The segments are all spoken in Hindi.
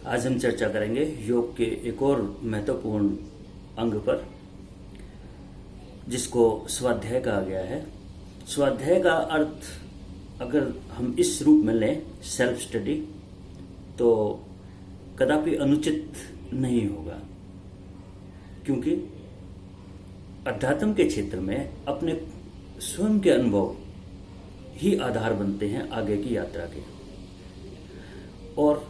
आज हम चर्चा करेंगे योग के एक और महत्वपूर्ण अंग पर, जिसको स्वाध्याय कहा गया है। स्वाध्याय का अर्थ अगर हम इस रूप में लें, सेल्फ स्टडी, तो कदापि अनुचित नहीं होगा, क्योंकि अध्यात्म के क्षेत्र में अपने स्वयं के अनुभव ही आधार बनते हैं आगे की यात्रा के, और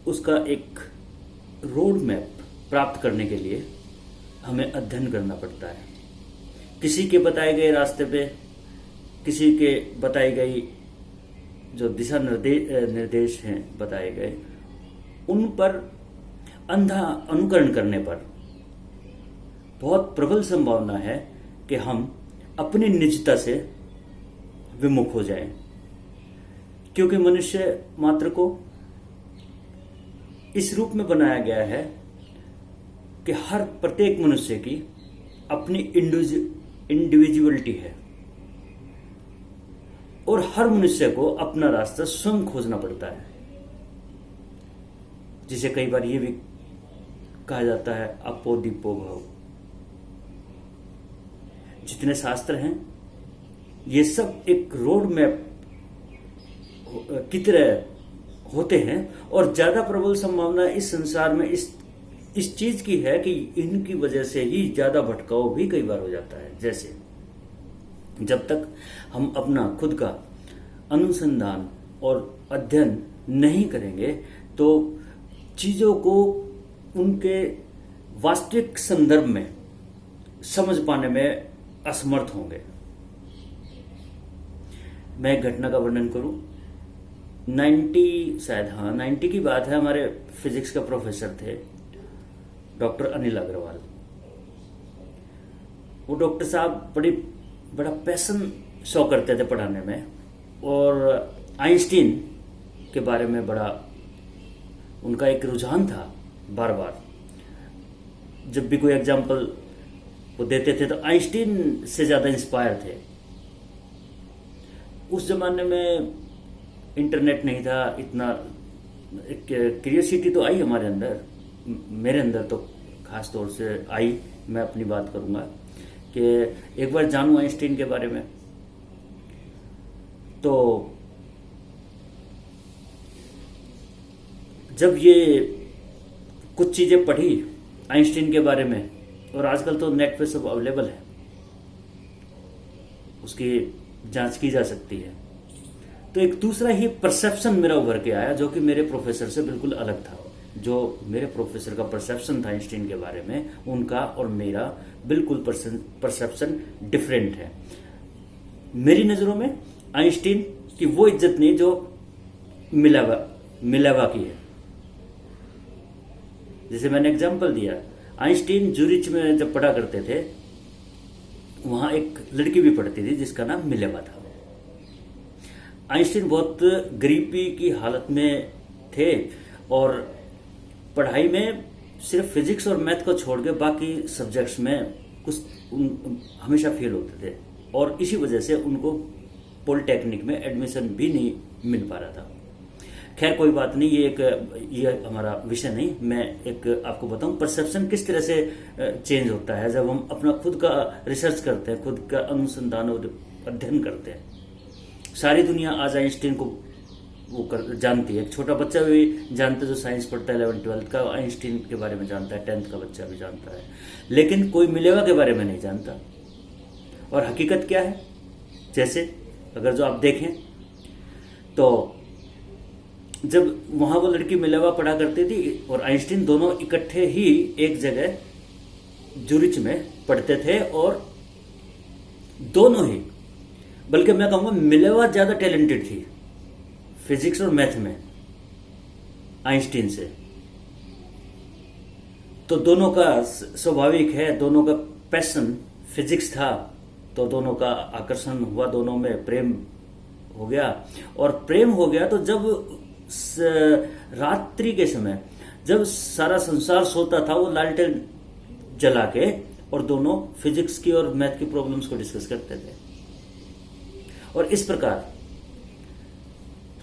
उसका एक रोड मैप प्राप्त करने के लिए हमें अध्ययन करना पड़ता है। किसी के बताए गए रास्ते पे, किसी के बताई गई जो दिशा निर्देश हैं बताए गए, उन पर अंधा अनुकरण करने पर बहुत प्रबल संभावना है कि हम अपनी निजता से विमुख हो जाएं, क्योंकि मनुष्य मात्र को इस रूप में बनाया गया है कि हर प्रत्येक मनुष्य की अपनी इंडिविजुअलिटी है, और हर मनुष्य को अपना रास्ता स्वयं खोजना पड़ता है, जिसे कई बार ये भी कहा जाता है अपो दीपो भव। जितने शास्त्र हैं ये सब एक रोड मैप की तरह होते हैं, और ज्यादा प्रबल संभावना इस संसार में इस चीज की है कि इनकी वजह से ही ज्यादा भटकाव भी कई बार हो जाता है। जैसे जब तक हम अपना खुद का अनुसंधान और अध्ययन नहीं करेंगे तो चीजों को उनके वास्तविक संदर्भ में समझ पाने में असमर्थ होंगे। मैं एक घटना का वर्णन करूं। 90 की बात है। हमारे फिजिक्स का प्रोफेसर थे डॉक्टर अनिल अग्रवाल। वो डॉक्टर साहब बड़ा पैशन शो करते थे पढ़ाने में, और आइंस्टीन के बारे में बड़ा उनका एक रुझान था। बार बार जब भी कोई एग्जाम्पल वो देते थे तो आइंस्टीन से ज्यादा इंस्पायर थे। उस जमाने में इंटरनेट नहीं था, इतना एक क्यूरियोसिटी तो आई हमारे अंदर, मेरे अंदर तो खास तौर से आई। मैं अपनी बात करूंगा कि एक बार जानूं आइंस्टीन के बारे में। तो जब ये कुछ चीजें पढ़ी आइंस्टीन के बारे में, और आजकल तो नेट पे सब अवेलेबल है, उसकी जांच की जा सकती है, तो एक दूसरा ही परसेप्शन मेरा उभर के आया, जो कि मेरे प्रोफेसर से बिल्कुल अलग था। जो मेरे प्रोफेसर का परसेप्शन था आइंस्टीन के बारे में, उनका और मेरा बिल्कुल परसेप्शन डिफरेंट है। मेरी नजरों में आइंस्टीन की वो इज्जत नहीं जो मिलेवा की है। जैसे मैंने एग्जांपल दिया, आइंस्टीन जूरिच में जब पढ़ा करते थे, वहां एक लड़की भी पढ़ती थी जिसका नाम मिलेवा था। आइंस्टीन बहुत गरीबी की हालत में थे, और पढ़ाई में सिर्फ फिजिक्स और मैथ को छोड़ के बाकी सब्जेक्ट्स में हमेशा फेल होते थे, और इसी वजह से उनको पॉलिटेक्निक में एडमिशन भी नहीं मिल पा रहा था। खैर कोई बात नहीं, ये हमारा विषय नहीं। मैं एक आपको बताऊं परसेप्शन किस तरह से चेंज होता है जब हम अपना खुद का रिसर्च करते हैं, खुद का अनुसंधान और अध्ययन करते हैं। सारी दुनिया आज आइंस्टीन को जानती है। एक छोटा बच्चा भी जानता है जो साइंस पढ़ता है 11th-12th का, आइंस्टीन के बारे में जानता है। 10th का बच्चा भी जानता है, लेकिन कोई मिलेवा के बारे में नहीं जानता। और हकीकत क्या है, जैसे अगर जो आप देखें तो जब वहां वो लड़की मिलेवा पढ़ा करती थी और आइंस्टीन, दोनों इकट्ठे ही एक जगह जूरिच में पढ़ते थे, और दोनों ही, बल्कि मैं कहूंगा मिलेवा ज्यादा टैलेंटेड थी फिजिक्स और मैथ में आइंस्टीन से। तो दोनों का स्वाभाविक है, दोनों का पैशन फिजिक्स था, तो दोनों का आकर्षण हुआ, दोनों में प्रेम हो गया। और प्रेम हो गया तो जब रात्रि के समय जब सारा संसार सोता था, वो लालटेन जला के और दोनों फिजिक्स की और मैथ की प्रॉब्लम्स को डिस्कस करते थे। और इस प्रकार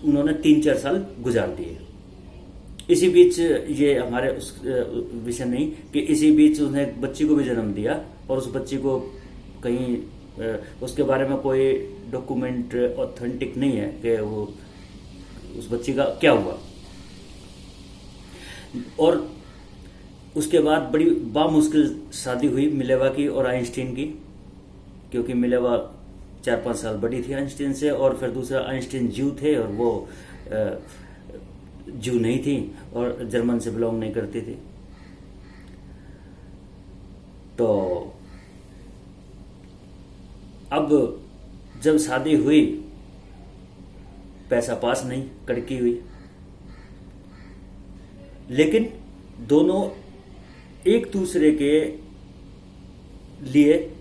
उन्होंने 3-4 साल गुजार दिए। इसी बीच ये हमारे उस विषय नहीं कि इसी बीच उसने एक बच्ची को भी जन्म दिया और उस बच्ची को कहीं उसके बारे में कोई डॉक्यूमेंट ऑथेंटिक नहीं है कि वो उस बच्ची का क्या हुआ। और उसके बाद बड़ी बामुश्किल शादी हुई मिलेवा की और आइंस्टीन की, क्योंकि मिलेवा 4-5 साल बड़ी थी आइंस्टीन से, और फिर दूसरा आइंस्टीन ज्यू थे और वो ज्यू नहीं थी और जर्मन से बिलोंग नहीं करती थी। तो अब जब शादी हुई, पैसा पास नहीं, कड़की हुई, लेकिन दोनों एक दूसरे के लिए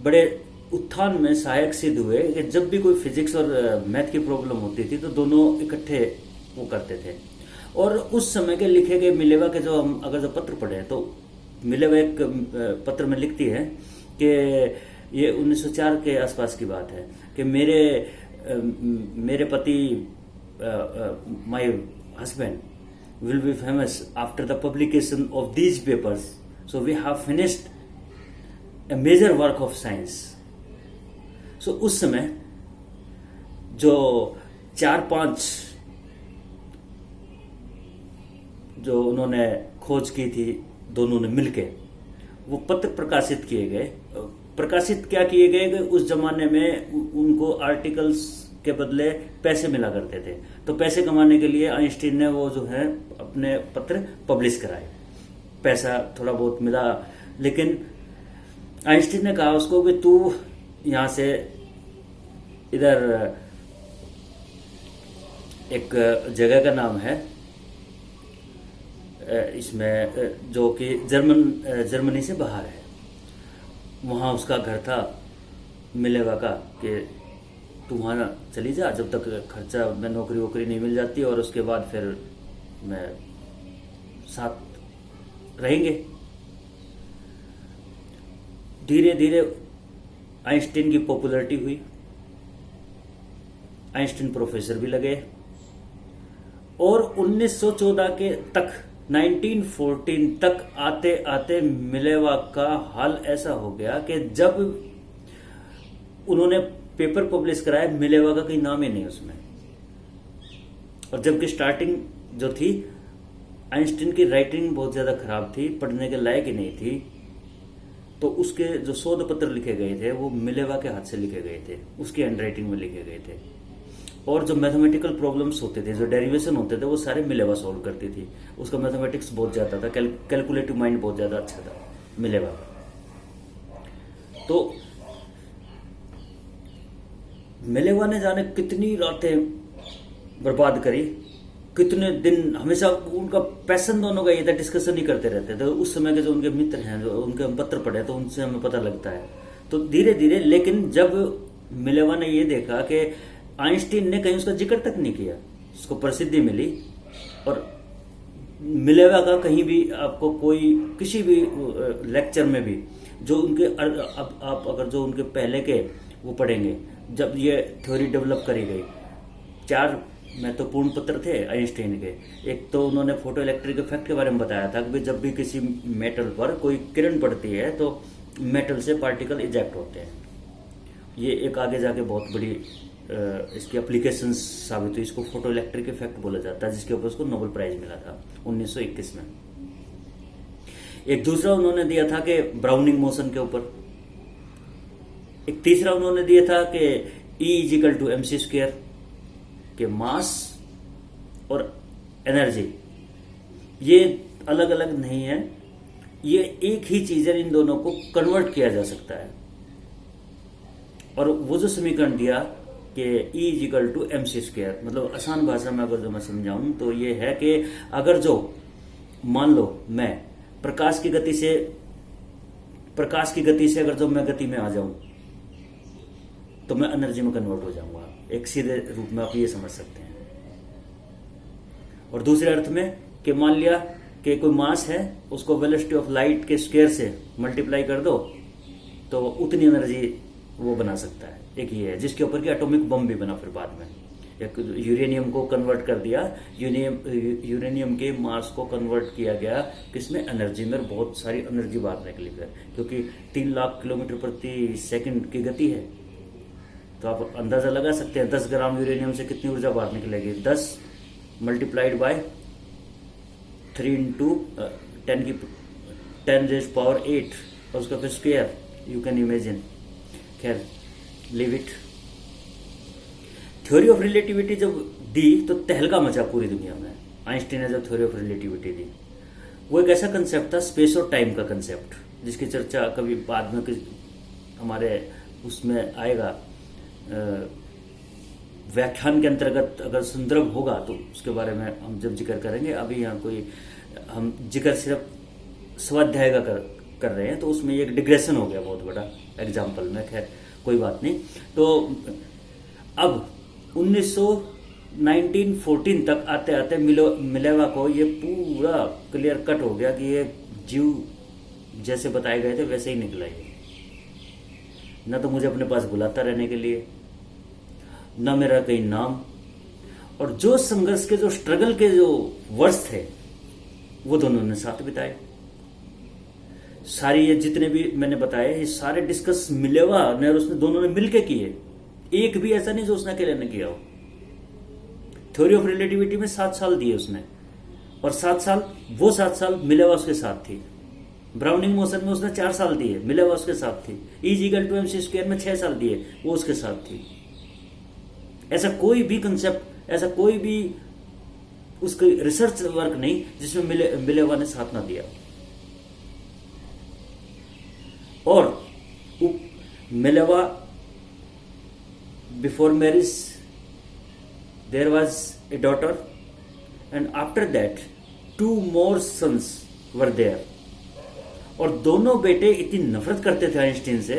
बड़े उत्थान में सहायक सिद्ध हुए कि जब भी कोई फिजिक्स और मैथ की प्रॉब्लम होती थी तो दोनों इकट्ठे वो करते थे। और उस समय के लिखे गए मिलेवा के जो हम अगर जो पत्र पढ़े तो मिलेवा एक पत्र में लिखती है कि ये 1904 के आसपास की बात है कि मेरे पति my husband will be famous after the publication of these papers, so we have finished a major work of science. So उस समय जो 4-5 जो उन्होंने खोज की थी दोनों ने मिलके, वो पत्र प्रकाशित किए गए। प्रकाशित क्या किए गए कि उस जमाने में उनको आर्टिकल्स के बदले पैसे मिला करते थे, तो पैसे कमाने के लिए आइंस्टीन ने वो जो है अपने पत्र पब्लिश कराए। पैसा थोड़ा बहुत मिला, लेकिन आइंस्टीन ने कहा उसको कि तू यहां से इधर एक जगह का नाम है इसमें जो कि जर्मनी से बाहर है, वहाँ उसका घर था मिलेवा का, कि तू वहाँ चली जा जब तक खर्चा में नौकरी वोकरी नहीं मिल जाती, और उसके बाद फिर मैं साथ रहेंगे। धीरे धीरे आइंस्टीन की पॉपुलैरिटी हुई, आइंस्टीन प्रोफेसर भी लगे, और 1914 के तक 1914 तक आते आते मिलेवा का हाल ऐसा हो गया कि जब उन्होंने पेपर पब्लिश कराया मिलेवा का कहीं नाम ही नहीं उसमें। और जबकि स्टार्टिंग जो थी आइंस्टीन की राइटिंग बहुत ज्यादा खराब थी, पढ़ने के लायक ही नहीं थी, तो उसके जो शोध पत्र लिखे गए थे वो मिलेवा के हाथ से लिखे गए थे, उसकी हैंड राइटिंग में लिखे गए थे। और जो मैथमेटिकल प्रॉब्लम्स होते थे, जो डेरिवेशन होते थे, वो सारे मिलेवा सॉल्व करती थी। उसका मैथमेटिक्स बहुत ज्यादा था, कैलकुलेटिव माइंड बहुत ज्यादा अच्छा था मिलेवा का। तो मिलेवा ने जाने कितनी रातें बर्बाद करी, कितने दिन, हमेशा उनका पैशन दोनों का ये था, डिस्कशन ही करते रहते थे। उस समय के जो उनके मित्र हैं, जो उनके हम पत्र पढ़े, तो उनसे हमें पता लगता है। तो धीरे धीरे, लेकिन जब मिलेवा ने ये देखा कि आइंस्टीन ने कहीं उसका जिक्र तक नहीं किया, उसको प्रसिद्धि मिली, और मिलेवा का कहीं भी आपको कोई किसी भी लेक्चर में भी जो उनके अब आप अगर जो उनके पहले के वो पढ़ेंगे, जब ये थ्योरी डेवलप करी गई, 4 महत्वपूर्ण पत्र थे आइंस्टीन के। एक तो उन्होंने फोटो इलेक्ट्रिक इफेक्ट के बारे में बताया था कि जब भी किसी मेटल पर कोई किरण पड़ती है तो मेटल से पार्टिकल इजेक्ट होते हैं। ये एक आगे जाके बहुत बड़ी इसकी एप्लीकेशन साबित हुई। इसको फोटो इलेक्ट्रिक इफेक्ट बोला जाता है, जिसके ऊपर उसको नोबेल प्राइज मिला था 1921 में। एक दूसरा उन्होंने दिया था कि ब्राउनिंग मोशन के ऊपर। एक तीसरा उन्होंने दिया था कि E = mc², के मास और एनर्जी ये अलग अलग नहीं है, ये एक ही चीज है, इन दोनों को कन्वर्ट किया जा सकता है। और वो जो समीकरण दिया कि E = mc², मतलब आसान भाषा में अगर जो मैं समझाऊं तो ये है कि अगर जो मान लो मैं प्रकाश की गति से अगर जो मैं गति में आ जाऊं तो मैं एनर्जी में कन्वर्ट हो जाऊंगा। एक सीधे रूप में आप ये समझ सकते हैं। और दूसरे अर्थ में कि मान लिया कि कोई मास है, उसको वेलोसिटी ऑफ लाइट के स्क्वायर से मल्टीप्लाई कर दो तो उतनी एनर्जी वो बना सकता है। एक ये है जिसके ऊपर कि एटॉमिक बम भी बना फिर बाद में। यूरेनियम को कन्वर्ट कर दिया, यूरेनियम के मास को कन्वर्ट किया गया किसमें, एनर्जी में, बहुत सारी एनर्जी बाहर निकली फिर, क्योंकि 3 लाख किलोमीटर प्रति सेकंड की गति है। तो आप अंदाजा लगा सकते हैं 10 ग्राम यूरेनियम से कितनी ऊर्जा बाहर निकलेगी। 10 मल्टीप्लाइड बाय 3 इंटू 10⁸ और उसका फिर स्क्वायर, यू कैन इमेजिन। खैर leave it. Theory of relativity जब दी तो तहलका मचा पूरी दुनिया में। आइंस्टीन ने जब थ्योरी ऑफ रिलेटिविटी दी, वो एक ऐसा कंसेप्ट था, स्पेस और टाइम का कंसेप्ट, जिसकी चर्चा कभी बाद में हमारे उसमें आएगा, व्याख्यान के अंतर्गत अगर संदर्भ होगा तो उसके बारे में हम जब जिक्र करेंगे। अभी यहाँ कोई हम जिक्र सिर्फ स्वाध्याय का कर रहे हैं, तो उसमें एक डिग्रेशन हो गया बहुत बड़ा एग्जाम्पल में। खैर कोई बात नहीं। तो अब 1914 तक आते आते मिलेवा को ये पूरा क्लियर कट हो गया कि ये जीव जैसे बताए गए थे वैसे ही निकला ये। न तो मुझे अपने पास बुलाता रहने के लिए, न मेरा कहीं नाम, और जो संघर्ष के, जो स्ट्रगल के जो वर्ष थे वो दोनों ने साथ बिताए। सारी ये जितने भी मैंने बताए ये सारे डिस्कस मिलेवा ने और उसने दोनों ने मिलके किए। एक भी ऐसा नहीं जो उसने अकेले ने किया हो। थ्योरी ऑफ रिलेटिविटी में 7 साल दिए उसने, और 7 साल वो 7 साल मिलेवा उसके साथ थी। ब्राउनिंग मोशन में उसने 4 साल दिए, मिलेवा उसके साथ थी। E=mc² में 6 साल दिए, वो उसके साथ थी। ऐसा कोई भी कंसेप्ट, ऐसा कोई भी उसका रिसर्च वर्क नहीं जिसमें मिलेवा ने साथ ना दिया। और Mileva before marriage there was a daughter, and after that 2 more sons were there. और दोनों बेटे इतनी नफरत करते थे आइंस्टीन से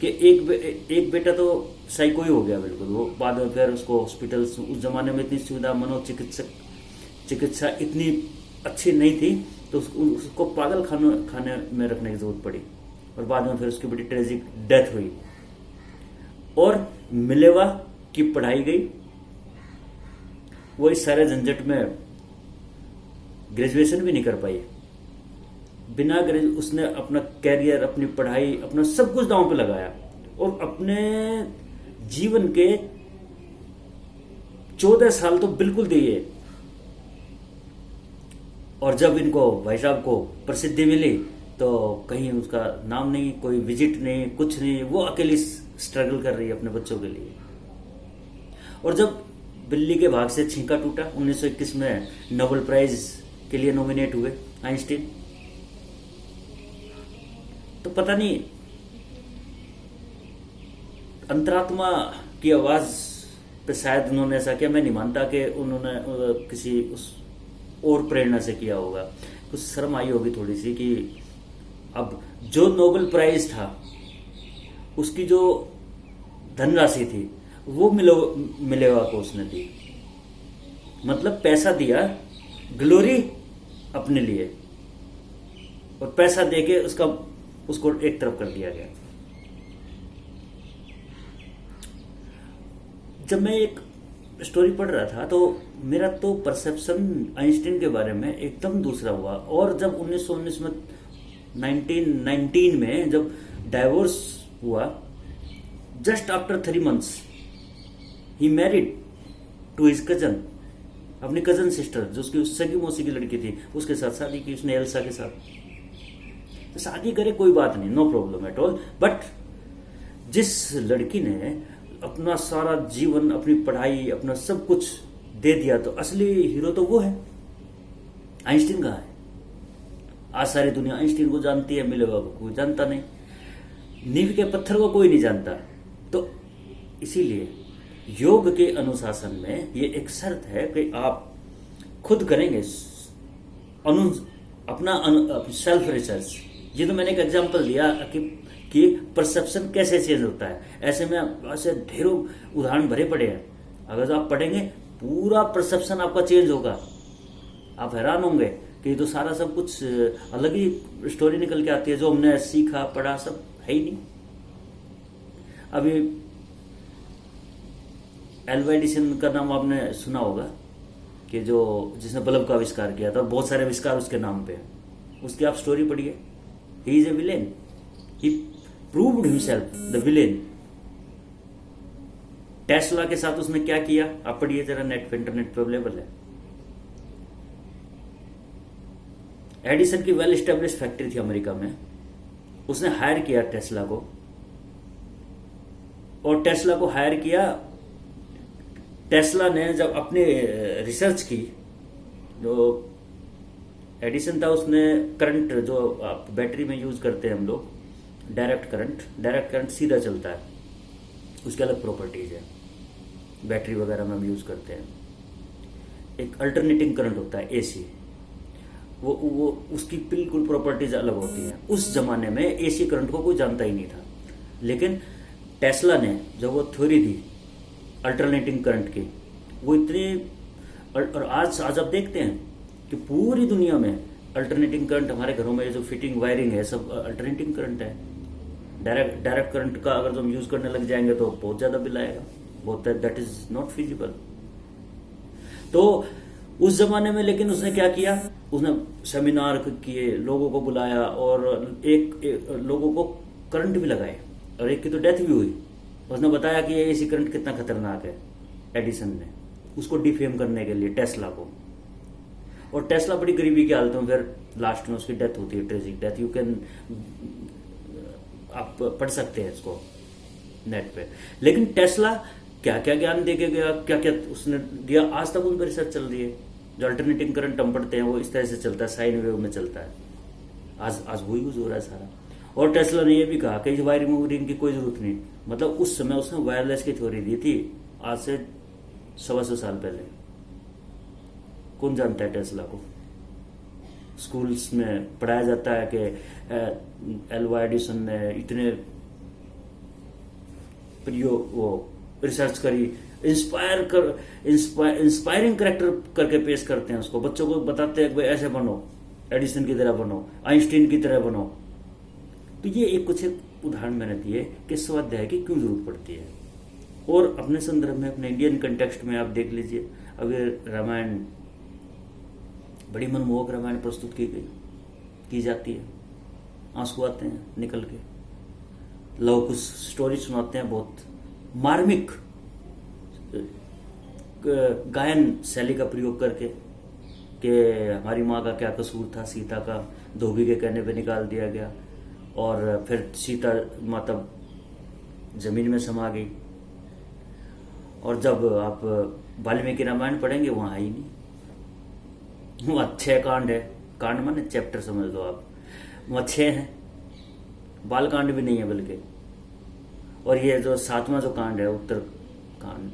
कि एक बेटा तो साइको ही हो गया बिल्कुल। वो बाद में फिर उसको हॉस्पिटल, उस जमाने में इतनी सुविधा, चिकित्सा इतनी अच्छी नहीं थी, तो उसको पागल खाने में रखने की जरूरत पड़ी, और बाद में फिर उसकी बड़ी ट्रेजिक डेथ हुई। और मिलेवा की पढ़ाई गई, वो इस सारे झंझट में ग्रेजुएशन भी नहीं कर पाई। बिना उसने अपना कैरियर, अपनी पढ़ाई, अपना सब कुछ दांव पे लगाया, और अपने जीवन के 14 साल तो बिल्कुल दिए। और जब इनको, भाई साहब को प्रसिद्धि मिली, तो कहीं उसका नाम नहीं, कोई विजिट नहीं, कुछ नहीं, वो अकेली स्ट्रगल कर रही है अपने बच्चों के लिए। और जब बिल्ली के भाग से छींका टूटा, 1921 में नोबेल प्राइज के लिए नॉमिनेट हुए आइंस्टीन, तो पता नहीं अंतरात्मा की आवाज पे शायद उन्होंने ऐसा किया। मैं नहीं मानता कि उन्होंने किसी उस और प्रेरणा से किया होगा। कुछ शर्म आई होगी थोड़ी सी कि अब जो नोबेल प्राइज था उसकी जो धनराशि थी वो मिलेवा को उसने दी। मतलब पैसा दिया, ग्लोरी अपने लिए, और पैसा देके उसको एक तरफ कर दिया गया। जब मैं एक स्टोरी पढ़ रहा था तो मेरा तो परसेप्शन आइंस्टीन के बारे में एकदम दूसरा हुआ। और जब 1919 में 1919 में जब डाइवोर्स हुआ, जस्ट आफ्टर 3 months ही मैरिड टू हिज कजन, अपनी कजन सिस्टर जो उसकी सगी मौसी की लड़की थी, उसके साथ शादी की उसने, एल्सा के साथ। तो शादी करे कोई बात नहीं, no problem at all, but जिस लड़की ने अपना सारा जीवन, अपनी पढ़ाई, अपना सब कुछ दे दिया, तो असली हीरो तो वो है। आइंस्टीन कहाँ है? आज सारी दुनिया आइंस्टीन को जानती है, मिलेवा को कोई जानता नहीं, नींव के पत्थर को कोई नहीं जानता। तो इसीलिए योग के अनुशासन में ये एक शर्त है कि आप खुद करेंगे अपना सेल्फ रिसर्च। ये तो मैंने एक एग्जांपल दिया कि परसेप्शन कैसे चेंज होता है। ऐसे में ऐसे ढेरों उदाहरण भरे पड़े हैं। अगर आप पढ़ेंगे पूरा परसेप्शन आपका चेंज होगा। आप हैरान होंगे कि ये तो सारा सब कुछ अलग ही स्टोरी निकल के आती है। जो हमने सीखा पढ़ा सब है ही नहीं। अभी एल्वा एडिसन का नाम आपने सुना होगा, कि जो जिसने बल्ब का आविष्कार किया था और बहुत सारे आविष्कार उसके नाम पे हैं। उसकी आप स्टोरी पढ़िए, he is a villain, he proved himself the villain. Tesla के साथ उसने क्या किया आप पढ़िए जरा, नेट पे, इंटरनेट पे अवेलेबल है। एडिसन की वेल एस्टेब्लिश फैक्ट्री थी अमेरिका में, उसने हायर किया टेस्ला को, और टेस्ला को हायर किया। टेस्ला ने जब अपने रिसर्च की, जो एडिसन था उसने करंट जो आप बैटरी में यूज करते हैं हम लोग, डायरेक्ट करंट सीधा चलता है, उसकी अलग प्रॉपर्टीज है, बैटरी वगैरह में हम यूज करते हैं। एक अल्टरनेटिंग करंट होता है एसी, वो उसकी बिल्कुल प्रॉपर्टीज अलग होती हैं। उस जमाने में एसी करंट को कोई जानता ही नहीं था, लेकिन टेस्ला ने जब वो थ्योरी दी अल्टरनेटिंग करंट की, वो इतनी, और आज आप देखते हैं कि पूरी दुनिया में अल्टरनेटिंग करंट, हमारे घरों में जो फिटिंग वायरिंग है सब अल्टरनेटिंग करंट है। डायरेक्ट करंट का अगर हम यूज करने लग जाएंगे तो बहुत ज्यादा बिल आएगा, बहुत, दैट इज नॉट फिजिबल। तो उस जमाने में लेकिन उसने क्या किया, उसने सेमिनार किए, लोगों को बुलाया, और एक लोगों को करंट भी लगाए, और एक की तो डेथ भी हुई। उसने बताया कि ये एसी करंट कितना खतरनाक है, एडिसन ने, उसको डिफेम करने के लिए टेस्ला को। और टेस्ला बड़ी गरीबी की हालत में फिर लास्ट में उसकी डेथ होती है, ट्रेजिक डेथ। यू कैन, आप पढ़ सकते हैं इसको नेट पे। लेकिन टेस्ला क्या क्या ज्ञान दे के गया, क्या क्या उसने दिया, आज तक उन पर रिसर्च चल रही है। जो अल्टरनेटिंग करंट हम पढ़ते हैं वो इस तरह से चलता है, साइन वेव में चलता है, आज वो यूज हो रहा है सारा। और टेस्ला ने ये भी कहा कि वायरिंग वूरिंग की कोई जरूरत नहीं, मतलब उस समय उसने वायरलेस की थ्योरी दी थी, आज से 125 साल पहले। कौन जानता है टेस्ला को? स्कूल्स में पढ़ाया जाता है कि एल्वा एडिसन ने इतने वो रिसर्च करी, इंस्पायरिंग करेक्टर करके पेश करते हैं उसको, बच्चों को बताते हैं कि भाई ऐसे बनो, एडिसन की तरह बनो, आइंस्टीन की तरह बनो। तो ये एक कुछ उदाहरण मैंने दिए कि स्वाध्याय की क्यों जरूरत पड़ती है। और अपने संदर्भ में, अपने इंडियन कंटेक्स्ट में आप देख लीजिए, अभी रामायण, बड़ी मनमोहक रामायण प्रस्तुत की जाती है, आंसू आते हैं निकल के, लोग कुछ स्टोरी सुनाते हैं, बहुत मार्मिक गायन शैली का प्रयोग करके, कि हमारी माँ का क्या कसूर था, सीता का धोबी के कहने पे निकाल दिया गया, और फिर सीता माता जमीन में समा गई। और जब आप वाल्मीकि रामायण पढ़ेंगे वहां ही नहीं, वहां 6 कांड है, कांड माने चैप्टर समझ लो आप, वहां 6 हैं, बाल कांड भी नहीं है बल्कि। और ये जो 7वां जो कांड है, उत्तर कांड,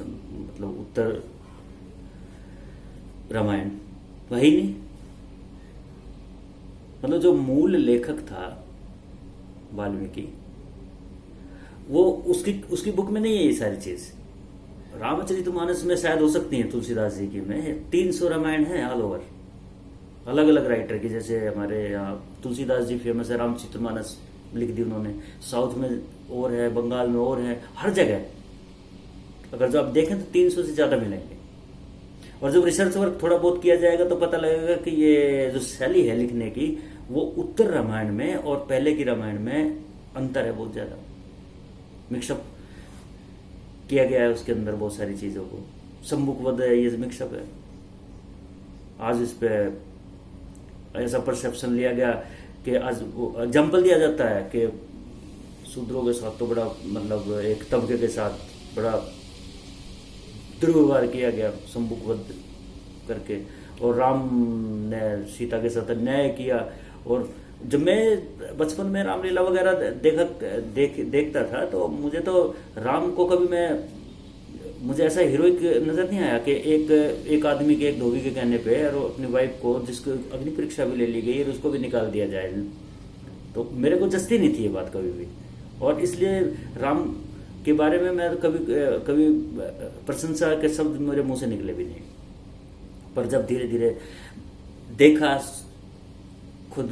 मतलब उत्तर रामायण, वही नहीं। मतलब जो मूल लेखक था वाल्मीकि, वो उसकी बुक में नहीं है ये सारी चीज। रामचरितमानस में शायद हो सकती है तुलसीदास जी की में, 300 रामायण है ऑल ओवर, अलग अलग राइटर की। जैसे हमारे यहाँ तुलसीदास जी फेमस है, रामचरितमानस लिख दी उन्होंने, साउथ में और है, बंगाल में और है, हर जगह अगर जो आप देखें तो 300 से ज्यादा मिलेंगे। और जब रिसर्च वर्क थोड़ा बहुत किया जाएगा तो पता लगेगा कि ये जो शैली है लिखने की, वो उत्तर रामायण में और पहले की रामायण में अंतर है, बहुत ज्यादा मिक्सअप किया गया है उसके अंदर, बहुत सारी चीजों को। सम्मुखवध है, ये मिक्सअप है। आज इस पे ऐसा परसेप्शन लिया गया कि आज एग्जाम्पल दिया जाता है कि शूद्रों के साथ तो बड़ा, मतलब एक तबके के साथ बड़ा दुर्व्यवहार किया गया सम्मुखवध करके, और राम ने सीता के साथ अन्याय किया। और जब मैं बचपन में रामलीला वगैरह देखता था, तो मुझे तो राम को कभी मुझे ऐसा हीरोइक नजर नहीं आया कि एक आदमी के, एक धोबी के कहने पे, और अपनी वाइफ को, जिसको अग्नि परीक्षा भी ले ली गई, और उसको भी निकाल दिया जाए। तो मेरे को जस्ती नहीं थी ये बात कभी भी, और इसलिए राम के बारे में मैं कभी प्रशंसा के शब्द मेरे मुंह से निकले भी नहीं। पर जब धीरे धीरे देखा, खुद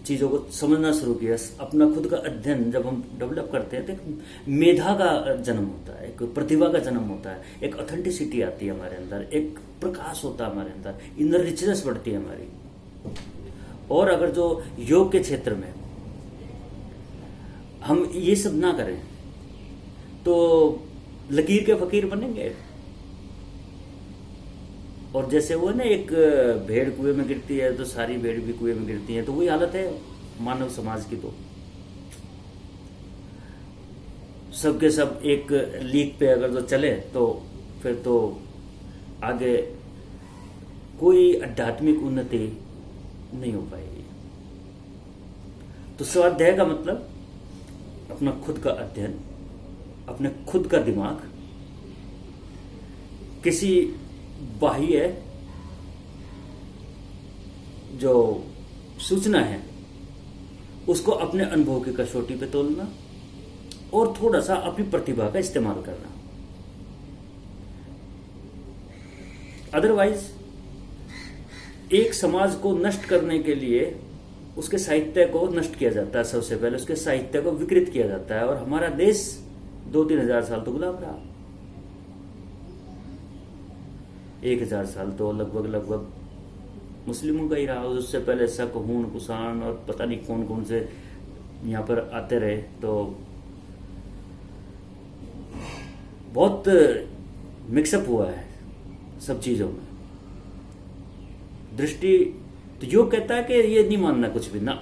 चीज़ों को समझना शुरू किया, अपना खुद का अध्ययन जब हम डेवलप करते हैं तो एक मेधा का जन्म होता है, एक प्रतिभा का जन्म होता है, एक ऑथेंटिसिटी आती है हमारे अंदर, एक प्रकाश होता है हमारे अंदर, इनर रिचनेस बढ़ती है हमारी। और अगर जो योग के क्षेत्र में हम ये सब ना करें तो लकीर के फकीर बनेंगे। और जैसे वो ना एक भेड़ कुएं में गिरती है तो सारी भेड़ भी कुएं में गिरती है, तो वही हालत है मानव समाज की। तो सबके सब एक लीक पे अगर जो चले तो फिर तो आगे कोई आध्यात्मिक उन्नति नहीं हो पाएगी। तो स्वाध्याय का मतलब अपना खुद का अध्ययन, अपने खुद का दिमाग, किसी बाह्य जो सूचना है उसको अपने अनुभव की कसौटी पे तोलना और थोड़ा सा अपनी प्रतिभा का इस्तेमाल करना। अदरवाइज एक समाज को नष्ट करने के लिए उसके साहित्य को नष्ट किया जाता है, सबसे पहले उसके साहित्य को विकृत किया जाता है। और हमारा देश 2-3 हजार साल तो गुलाम रहा, 1000 साल तो लगभग मुस्लिमों का ही रहा। उससे पहले शक, हूण, कुषाण और पता नहीं कौन कौन से यहाँ पर आते रहे। तो बहुत मिक्सअप हुआ है सब चीजों में। दृष्टि तो योग कहता है कि ये नहीं मानना कुछ भी ना,